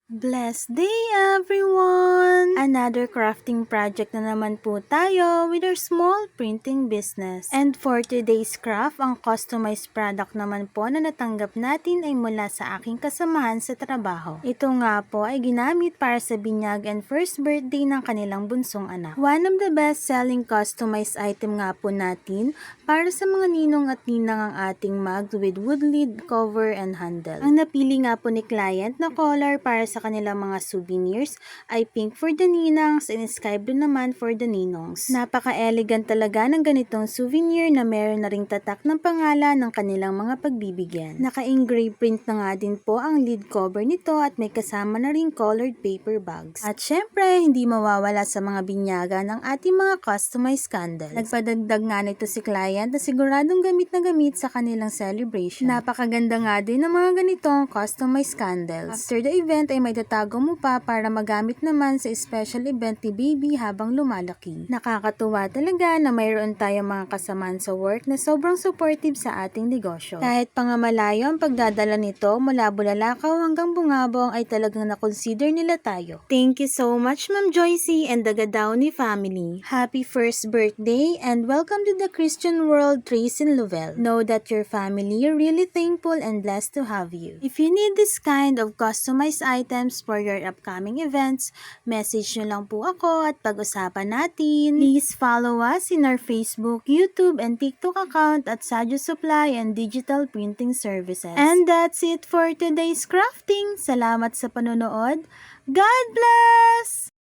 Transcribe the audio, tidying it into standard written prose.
Blessed day everyone! Another crafting project na naman po tayo with our small printing business. And for today's craft, ang customized product naman po na natanggap natin ay mula sa aking kasamahan sa trabaho. Ito nga po ay ginamit para sa binyag and first birthday ng kanilang bunsong anak. One of the best selling customized item nga po natin para sa mga ninong at ninang ang ating mug with wood lid, cover, and handle. Ang napili nga po ni client na color para sa kanilang mga souvenirs ay pink for the ninangs and sky blue naman for the ninongs. Napaka-elegant talaga ng ganitong souvenir na meron na ring tatak ng pangalan ng kanilang mga pagbibigyan. Naka-engrave print na nga din po ang lid cover nito at may kasama na ring colored paper bags. At syempre, hindi mawawala sa mga binyaga ng ating mga customized candles. Nagpadagdag nga nito si client na siguradong gamit na gamit sa kanilang celebration. Napakaganda nga din ng mga ganitong customized candles. After the event ay may tatago mo pa para magamit naman sa special event ni baby habang lumalaki. Nakakatuwa talaga na mayroon tayong mga kasamaan sa work na sobrang supportive sa ating negosyo. Kahit pa nga malayo ang pagdadala nito mula Bulalakaw hanggang Bungabong ay talagang na-consider nila tayo. Thank you so much Ma'am Joycey and the Gadauni family. Happy first birthday and welcome to the Christian World Trace in Lovell. Know that your family are really thankful and blessed to have you. If you need this kind of customized items for your upcoming events, message nyo lang po ako at pag-usapan natin. Please follow us in our Facebook, YouTube, and TikTok account at Sadyo Supply and Digital Printing Services. And that's it for today's crafting. Salamat sa panonood. God bless!